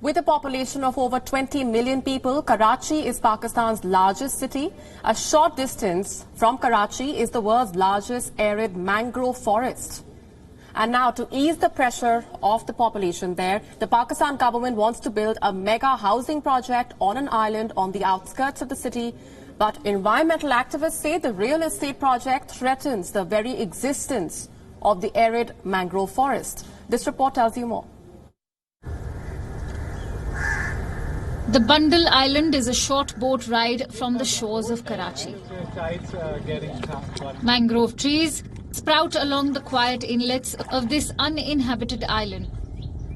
With a population of over 20 million people, Karachi is Pakistan's largest city. A short distance from Karachi is the world's largest arid mangrove forest. And now, to ease the pressure of the population there, the Pakistan government wants to build a mega housing project on an island on the outskirts of the city. But environmental activists say the real estate project threatens the very existence of the arid mangrove forest. This report tells you more. The Bundle Island is a short boat ride from the shores of Karachi. Mangrove trees sprout along the quiet inlets of this uninhabited island.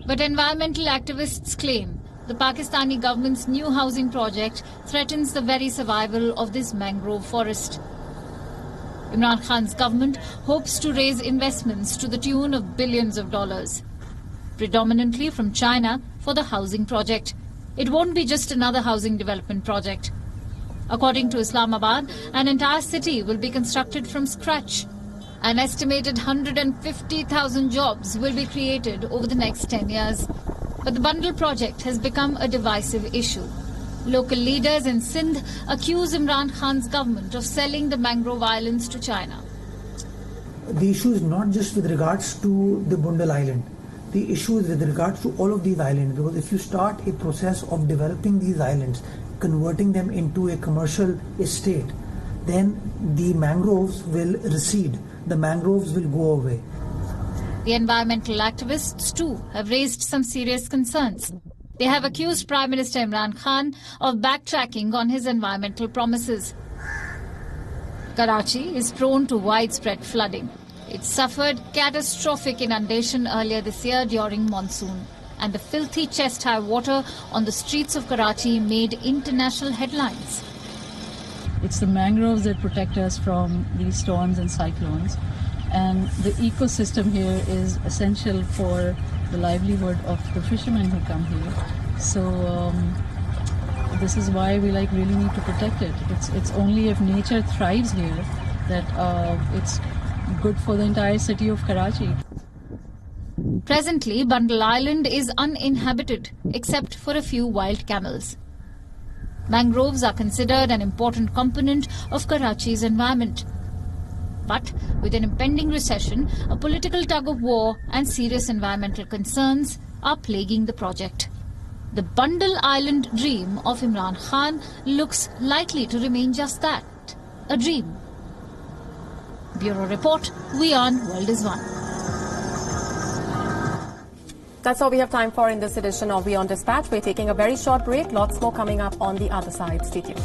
But environmental activists claim the Pakistani government's new housing project threatens the very survival of this mangrove forest. Imran Khan's government hopes to raise investments to the tune of billions of dollars, predominantly from China, for the housing project. It won't be just another housing development project. According to Islamabad, an entire city will be constructed from scratch. An estimated 150,000 jobs will be created over the next 10 years. But the Bundle project has become a divisive issue. Local leaders in Sindh accuse Imran Khan's government of selling the mangrove islands to China. The issue is not just with regards to the Bundle Island. The issue is with regards to all of these islands, because if you start a process of developing these islands, converting them into a commercial estate, then the mangroves will recede, the mangroves will go away. The environmental activists too have raised some serious concerns. They have accused Prime Minister Imran Khan of backtracking on his environmental promises. Karachi is prone to widespread flooding. It suffered catastrophic inundation earlier this year during monsoon, and the filthy chest-high water on the streets of Karachi made international headlines. It's the mangroves that protect us from these storms and cyclones, and the ecosystem here is essential for the livelihood of the fishermen who come here. So this is why we really need to protect it. It's only if nature thrives here that it's good for the entire city of Karachi. Presently, Bundle Island is uninhabited except for a few wild camels. Mangroves are considered an important component of Karachi's environment. But with an impending recession, a political tug-of-war and serious environmental concerns are plaguing the project. The Bundle Island dream of Imran Khan looks likely to remain just that, a dream. Bureau Report, WION, World is One. That's all we have time for in this edition of WION Dispatch. We're taking a very short break. Lots more coming up on the other side. Stay tuned.